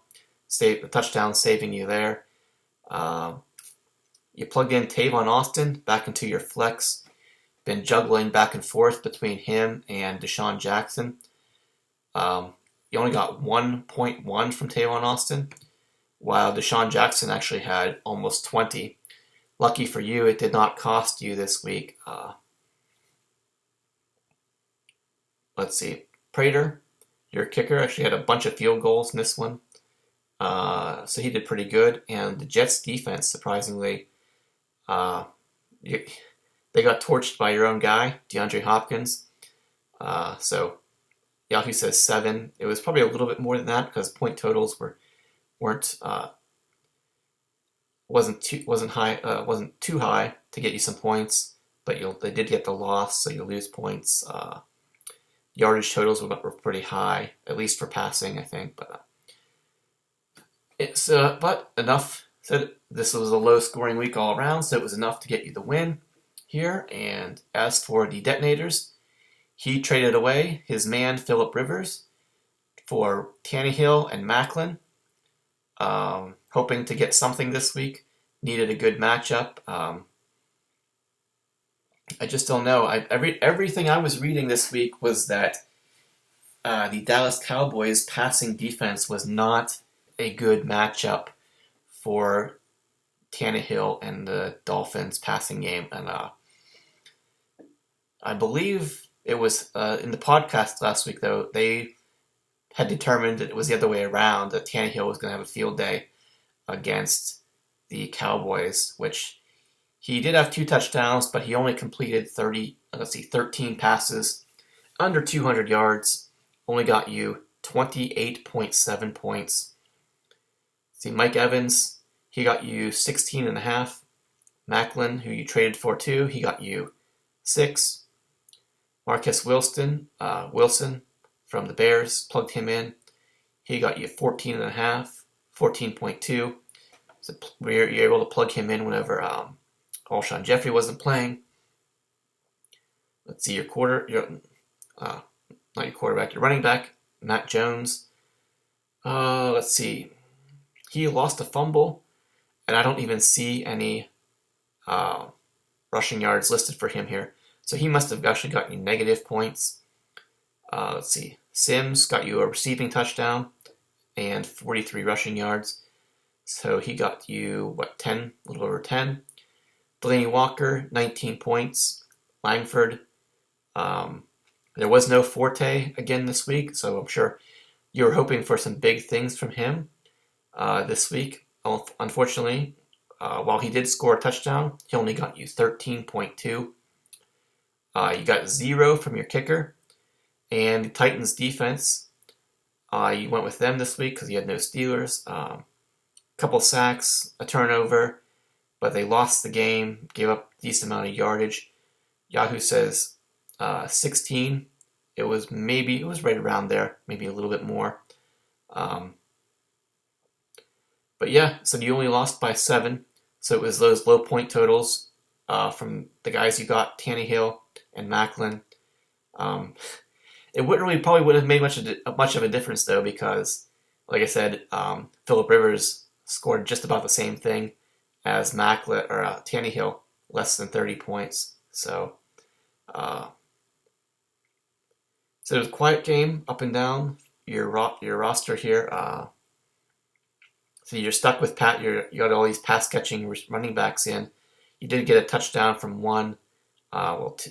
Speaker 1: The touchdown saving you there. You plugged in Tavon Austin back into your flex. Been juggling back and forth between him and Deshaun Jackson. You only got 1.1 from Tavon Austin, while Deshaun Jackson actually had almost 20. Lucky for you, it did not cost you this week. Let's see. Prater, your kicker, actually had a bunch of field goals in this one. So he did pretty good. And the Jets defense, surprisingly, they got torched by your own guy, DeAndre Hopkins. So Yahoo says 7. It was probably a little bit more than that because point totals wasn't too high to get you some points, but they did get the loss, so you lose points. Yardage totals were pretty high, at least for passing, I think. But but enough. Said this was a low-scoring week all around, so it was enough to get you the win here. And as for the Detonators, he traded away his man Phillip Rivers for Tannehill and Macklin, hoping to get something this week. Needed a good matchup. I just don't know. Everything I was reading this week was that the Dallas Cowboys passing defense was not a good matchup for Tannehill and the Dolphins passing game. And I believe it was in the podcast last week, though, they had determined that it was the other way around, that Tannehill was going to have a field day against the Cowboys, which he did have 2 touchdowns, but he only completed 13 passes, under 200 yards, only got you 28.7 points. See, Mike Evans, he got you 16.5. Macklin, who you traded for too, he got you 6. Marcus Wilson from the Bears, plugged him in. He got you 14.5, 14.2. So you're able to plug him in whenever Alshon Jeffrey wasn't playing. Let's see, your running back, Matt Jones. Let's see. He lost a fumble, and I don't even see any uh, rushing yards listed for him here. So he must have actually got you negative points. Let's see. Sims got you a receiving touchdown and 43 rushing yards. So he got you, 10? A little over 10. Delaney Walker, 19 points. Langford, there was no Forte again this week, so I'm sure you were hoping for some big things from him this week. Unfortunately, while he did score a touchdown, he only got you 13.2. You got 0 from your kicker. And the Titans defense, you went with them this week because you had no Steelers. Couple sacks, a turnover, but they lost the game, gave up a decent amount of yardage. Yahoo says 16. It was right around there, maybe a little bit more. But yeah, so you only lost by 7. So it was those low point totals from the guys you got, Tannehill and Macklin. It probably wouldn't have made much of a difference though, because, like I said, Phillip Rivers scored just about the same thing as Macklin or Tannehill, less than 30 points. So it was a quiet game, up and down your roster here. So you're stuck with Pat. You got all these pass catching running backs in. You did get a touchdown from one,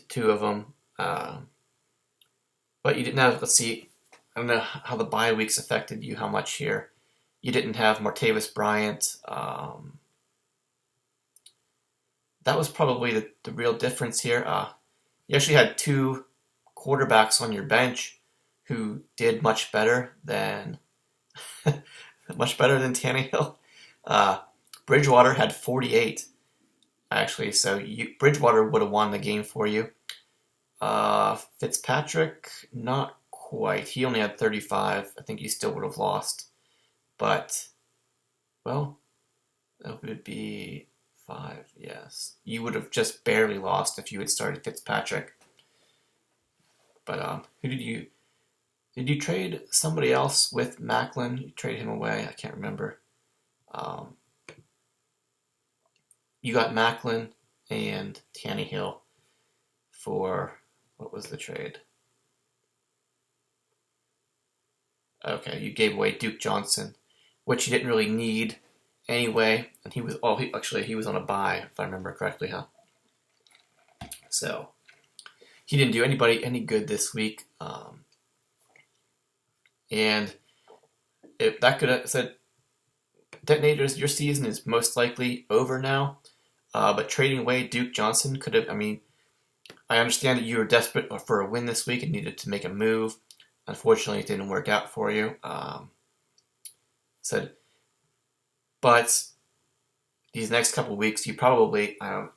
Speaker 1: two of them, but you didn't have. Let's see, I don't know how the bye weeks affected you. How much here? You didn't have Martavis Bryant. That was probably the real difference here. You actually had 2 quarterbacks on your bench who did much better than Tannehill. Bridgewater had 48, actually, so Bridgewater would have won the game for you. Fitzpatrick, not quite. He only had 35. I think you still would have lost. But, well, that would be 5, yes. You would have just barely lost if you had started Fitzpatrick. But who did you trade somebody else with Macklin? You traded him away. I can't remember. You got Macklin and Tannehill for, what was the trade? Okay, you gave away Duke Johnson, which you didn't really need anyway. And he was on a bye, if I remember correctly, huh? So he didn't do anybody any good this week. And if that could have said, Detonators, your season is most likely over now. But trading away Duke Johnson could have, I understand that you were desperate for a win this week and needed to make a move. Unfortunately, it didn't work out for you. But these next couple of weeks, you probably, I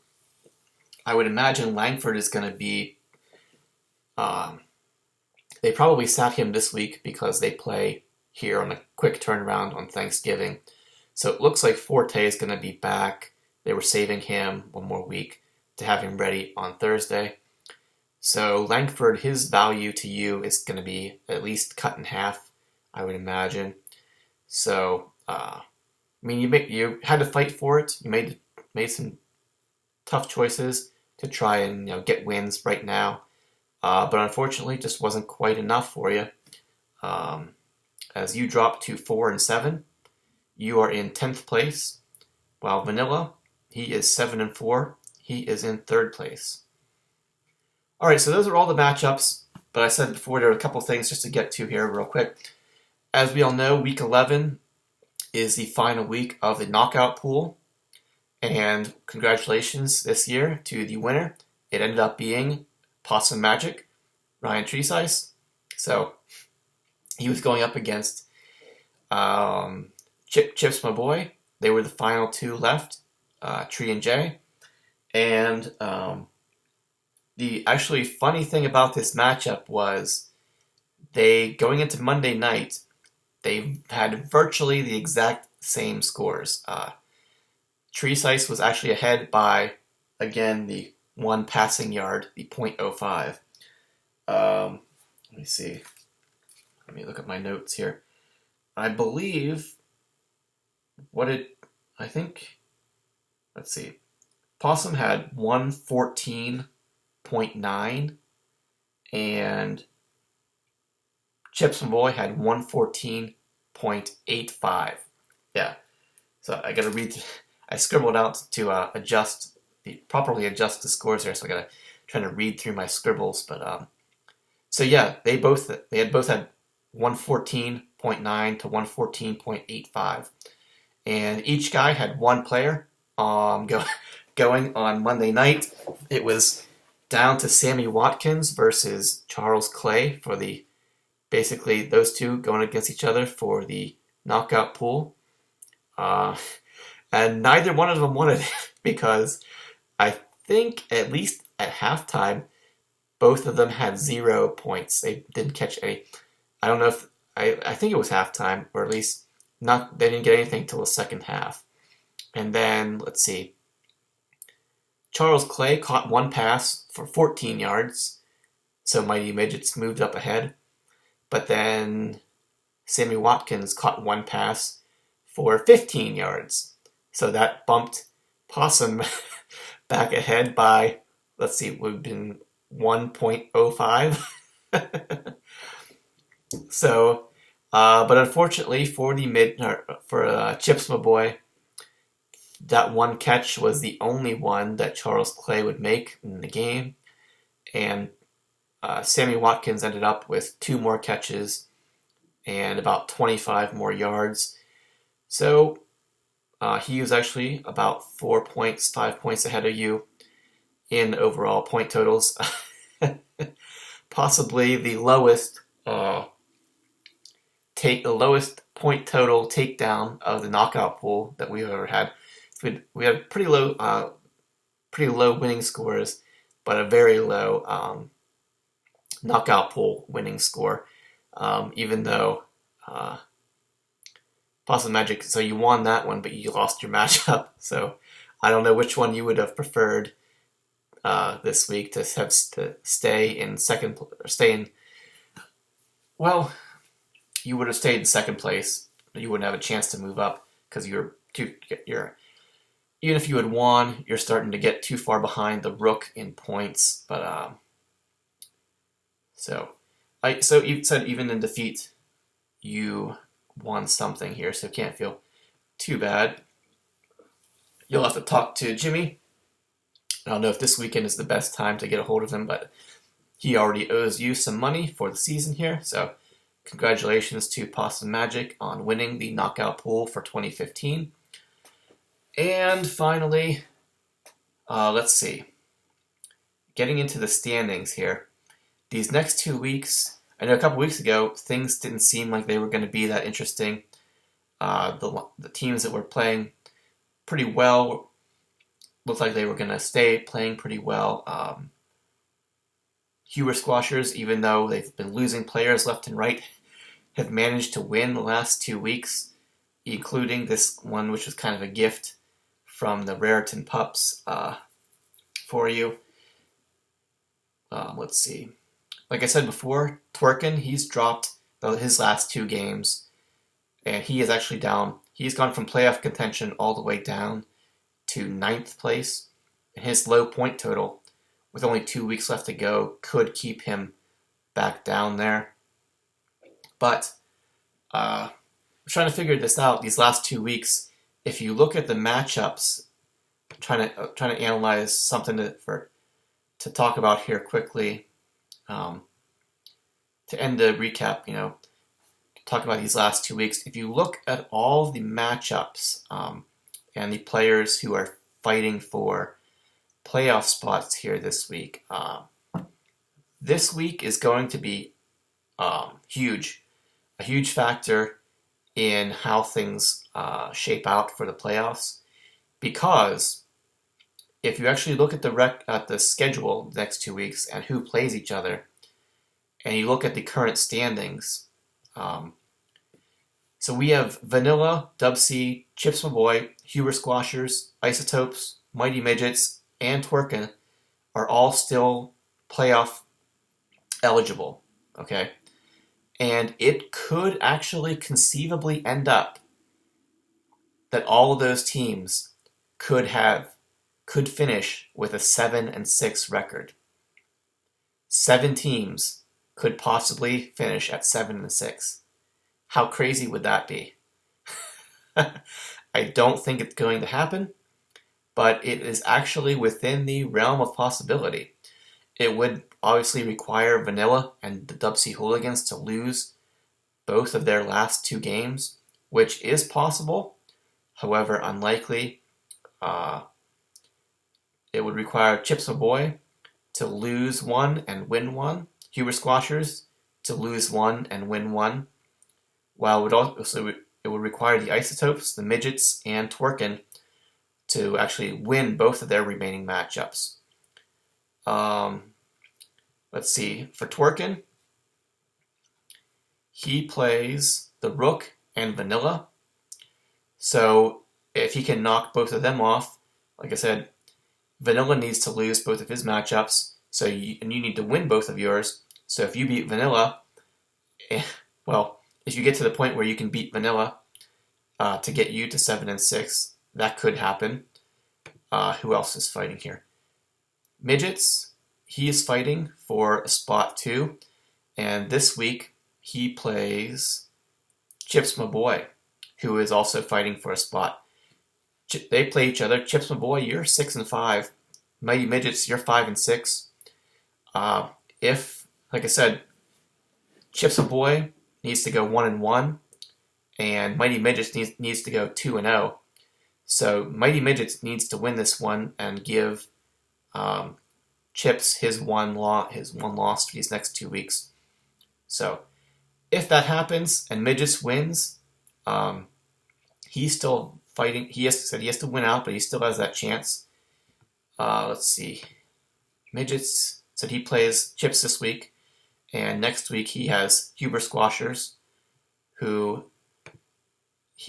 Speaker 1: would imagine Langford is going to be, they probably sat him this week because they play here on a quick turnaround on Thanksgiving. So it looks like Forte is going to be back. They were saving him one more week to have him ready on Thursday. So Langford, his value to you is going to be at least cut in half, I would imagine. So, you had to fight for it. You made some tough choices to try and get wins right now. But unfortunately, it just wasn't quite enough for you. As you drop to 4-7, you are in 10th place, while Vanilla, he is 7-4. He is in 3rd place. All right, so those are all the matchups. But I said before, there are a couple things just to get to here real quick. As we all know, Week 11 is the final week of the knockout pool. And congratulations this year to the winner. It ended up being Possum Magic, Ryan Treesize. So he was going up against Chips, my boy. They were the final 2 left, Tree and Jay. And the actually funny thing about this matchup was going into Monday night, they had virtually the exact same scores. Treesize was actually ahead by, again, the 1 passing yard, the .05. Let me see. Let me look at my notes here. I believe, what did, I think, let's see, Possum had 114.9 and Chips Boy had 114.85. Yeah, so I gotta read, I scribbled out to properly adjust the scores here, so I gotta try to read through my scribbles, but so yeah, they had both had 114.9 to 114.85, and each guy had one player going on Monday night. It was down to Sammy Watkins versus Charles Clay for basically those two going against each other for the knockout pool. And neither one of them wanted it because I think at least at halftime, both of them had 0 points. They didn't catch any. I don't know if I think it was halftime, or at least not. They didn't get anything till the second half. And then let's see. Charles Clay caught one pass for 14 yards, so Mighty Midgets moved up ahead. But then Sammy Watkins caught one pass for 15 yards, so that bumped Possum back ahead by, let's see, it would have been 1.05. So, but unfortunately for Chips My Boy, that one catch was the only one that Charles Clay would make in the game, and Sammy Watkins ended up with 2 more catches and about 25 more yards. So he was actually about 4 points, 5 points ahead of you in overall point totals. Possibly the lowest point total takedown of the knockout pool that we've ever had. We had pretty low winning scores, but a very low knockout pool winning score. Even though Possum Magic, so you won that one, but you lost your matchup. So I don't know which one you would have preferred this week to stay in second, or stay in. Well, you would have stayed in second place, but you wouldn't have a chance to move up because you're even if you had won, you're starting to get too far behind the Rook in points. But so you said even in defeat, you won something here, so can't feel too bad. You'll have to talk to Jimmy. I don't know if this weekend is the best time to get a hold of him, but he already owes you some money for the season here, so congratulations to Possum Magic on winning the knockout pool for 2015. And finally, let's see. Getting into the standings here. These next 2 weeks, I know a couple weeks ago, things didn't seem like they were going to be that interesting. The teams that were playing pretty well looked like they were going to stay playing pretty well. Hewer Squashers, even though they've been losing players left and right, have managed to win the last 2 weeks, including this one, which was kind of a gift from the Raritan Pups for you. Let's see. Like I said before, Twerkin, he's dropped his last 2 games, and he is actually down. He's gone from playoff contention all the way down to 9th place. And his low point total, with only 2 weeks left to go, could keep him back down there. But I'm trying to figure this out these last 2 weeks. If you look at the matchups, trying to analyze something to talk about here quickly. To end the recap, talk about these last 2 weeks. If you look at all the matchups and the players who are fighting for playoff spots here this week is going to be huge. A huge factor in how things shape out for the playoffs, because if you actually look at the schedule the next 2 weeks and who plays each other, and you look at the current standings, so we have Vanilla, Dub C, Chips My Boy, Hewer Squashers, Isotopes, Mighty Midgets, and Twerkin are all still playoff eligible. Okay, And it could actually conceivably end up that all of those teams could finish with a 7-6 record. 7 teams could possibly finish at 7-6. How crazy would that be? I don't think it's going to happen, but it is actually within the realm of possibility. It would obviously require Vanilla and the Dubsy Hooligans to lose both of their last 2 games, which is possible, however unlikely. It would require Chips Ahoy to lose 1 and win 1, Huber Squashers to lose 1 and win 1, while it would require the Isotopes, the Midgets, and Twerkin to actually win both of their remaining matchups. Let's see. For Twerkin, he plays the Rook and Vanilla. So if he can knock both of them off, like I said, Vanilla needs to lose both of his matchups, and you need to win both of yours. So if you beat Vanilla, if you get to the point where you can beat Vanilla to get you to 7-6, that could happen. Who else is fighting here? Midgets, he is fighting for spot 2, and this week he plays Chips My Boy, who is also fighting for a spot. They play each other. Chips My Boy, you're 6-5. Mighty Midgets, you're 5-6. If, like I said, Chips My Boy needs to go 1-1, and Mighty Midgets needs to go 2-0. So Mighty Midgets needs to win this one and give Chips his one loss for these next 2 weeks. So if that happens and Midgets wins, he's still fighting. He has to win out, but he still has that chance. Let's see. Midgets said he plays Chips this week, and next week he has Huber Squashers, they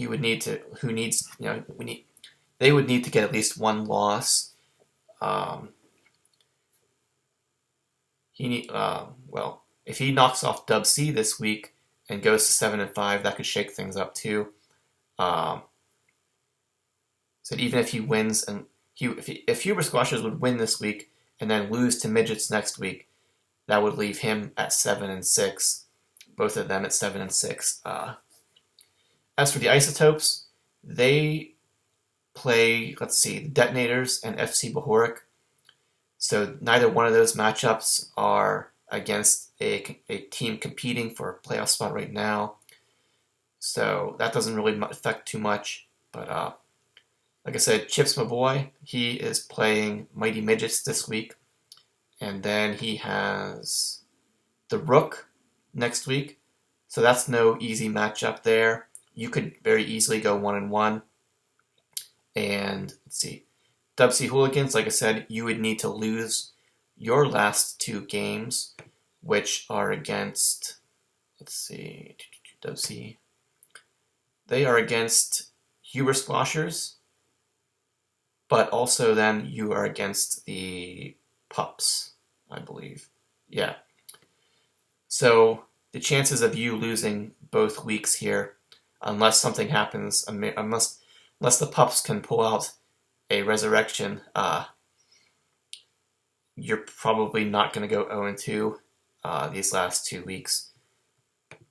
Speaker 1: would need to get at least 1 loss. If he knocks off Dub C this week and goes to 7-5, that could shake things up too. So even if he wins and if Huber Squashers would win this week and then lose to Midgets next week, that would leave him at 7-6. Both of them at 7-6. As for the Isotopes, they play, the Detonators and FC Bahorik. So neither one of those matchups are against a team competing for a playoff spot right now. So that doesn't really affect too much. But like I said, Chips My Boy, he is playing Mighty Midgets this week. And then he has the Rook next week. So that's no easy matchup there. You could very easily go 1-1. And let's see. Dubsy Hooligans, like I said, you would need to lose your last 2 games, which are against, Dubsy. They are against Huber Squashers, but also then you are against the Pups, I believe. Yeah. So the chances of you losing both weeks here, unless something happens, unless the Pups can pull out a resurrection, you're probably not going to go 0-2 these last 2 weeks.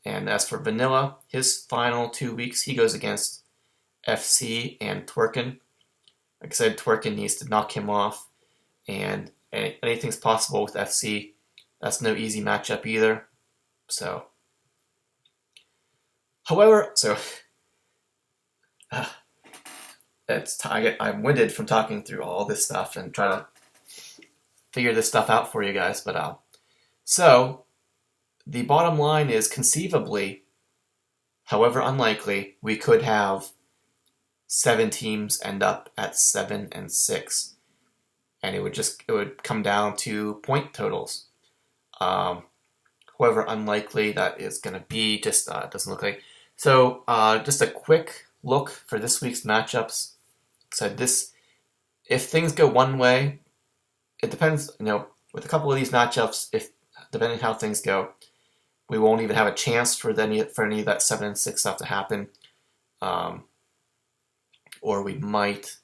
Speaker 1: And as for Vanilla, his final 2 weeks, he goes against FC and Twerkin. Like I said, Twerkin needs to knock him off, and anything's possible with FC. That's no easy matchup either. So, however, I'm winded from talking through all this stuff and trying to figure this stuff out for you guys. But so the bottom line is, conceivably, however unlikely, we could have 7 teams end up at 7-6, and it would come down to point totals. However unlikely that is going to be, just doesn't look like. So just a quick look for this week's matchups. So if things go one way, it depends. With a couple of these matchups, if depending how things go, we won't even have a chance for any of that 7-6 stuff to happen, or we might.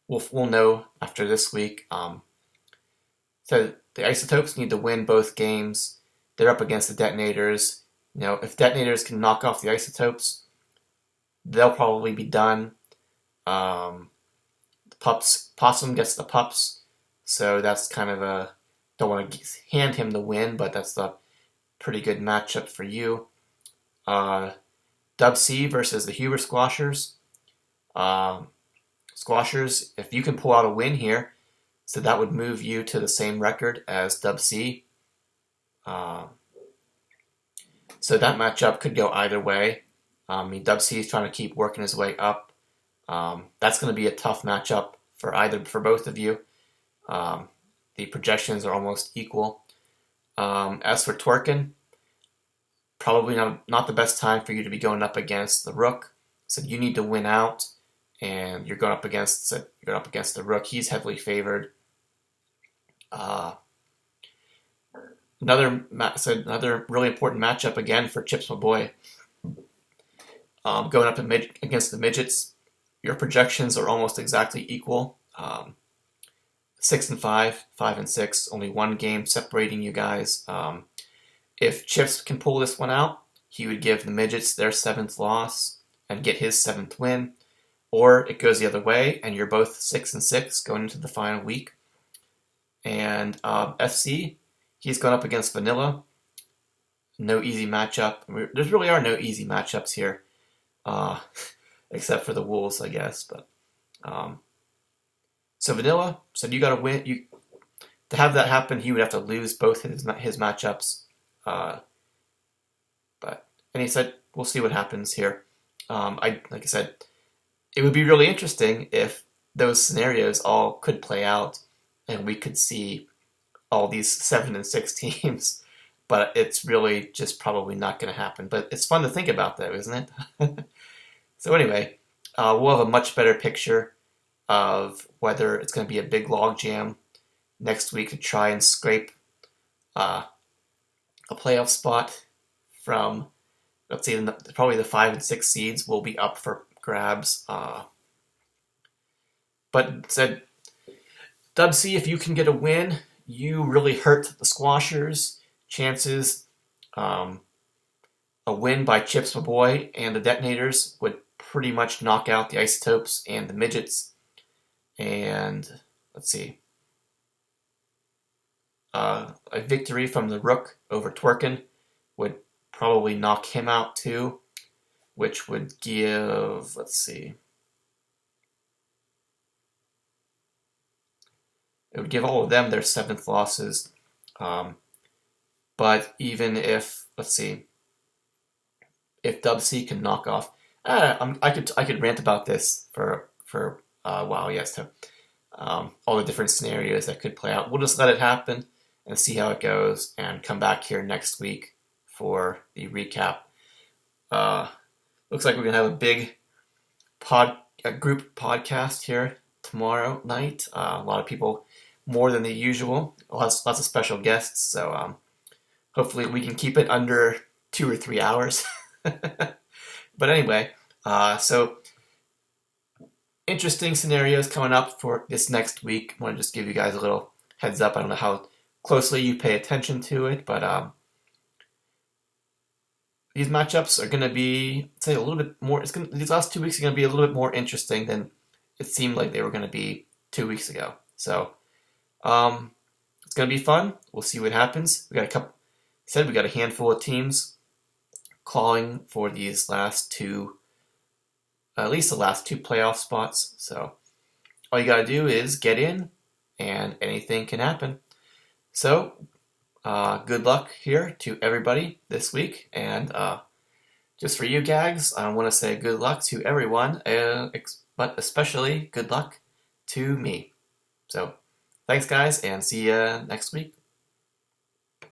Speaker 1: We'll know after this week. So the Isotopes need to win both games. They're up against the Detonators. If Detonators can knock off the Isotopes, they'll probably be done. The Possum gets the Pups, so that's kind of don't want to hand him the win, but that's the pretty good matchup for you. Dub C versus the Huber Squashers. Squashers, if you can pull out a win here, so that would move you to the same record as Dub C. So that matchup could go either way. Dub C is trying to keep working his way up. That's going to be a tough matchup for both of you. The projections are almost equal. As for Twerkin, probably not the best time for you to be going up against the Rook. So you need to win out, and you're going up against the Rook. He's heavily favored. Another really important matchup again for Chips My Boy. Going up against the Midgets, your projections are almost exactly equal. 6-5, 5-6, only one game separating you guys. If Chips can pull this one out, he would give the Midgets their 7th loss and get his 7th win. Or it goes the other way, and you're both 6-6 going into the final week. And FC, he's gone up against Vanilla. No easy matchup. There really are no easy matchups here, except for the Wolves, I guess. But so Vanilla said you got to win. To have that happen, he would have to lose both his matchups. And he said we'll see what happens here. Like I said, it would be really interesting if those scenarios all could play out, and we could see all these 7-6 teams. But it's really just probably not going to happen. But it's fun to think about, though, isn't it? So anyway, we'll have a much better picture of whether it's going to be a big log jam next week to try and scrape a playoff spot from, let's see, probably the 5 and 6 seeds will be up for grabs. But said, Dub C, if you can get a win, you really hurt the Squashers' chances. A win by Chips My Boy and the Detonators would pretty much knock out the Isotopes and the Midgets. And let's see, a victory from the Rook over Twerkin would probably knock him out too, which would give, let's see, it would give all of them their 7th losses. But even if, let's see, if Dub C can knock off, I could rant about this for a while, yes, to all the different scenarios that could play out. We'll just let it happen and see how it goes, and come back here next week for the recap. Looks like we're gonna have a big group podcast here tomorrow night. A lot of people, more than the usual. Lots of special guests. So hopefully we can keep it under 2 or 3 hours. But anyway, so interesting scenarios coming up for this next week. I want to just give you guys a little heads up. I don't know how closely you pay attention to it, but these matchups are going to be, say, a little bit more. These last 2 weeks are going to be a little bit more interesting than it seemed like they were going to be 2 weeks ago. So it's going to be fun. We'll see what happens. We got a handful of teams clawing for these last two, at least the last 2 playoff spots. So all you got to do is get in, and anything can happen. So good luck here to everybody this week, and just for you, Gags, I want to say good luck to everyone, but especially good luck to me. So thanks, guys, and see you next week.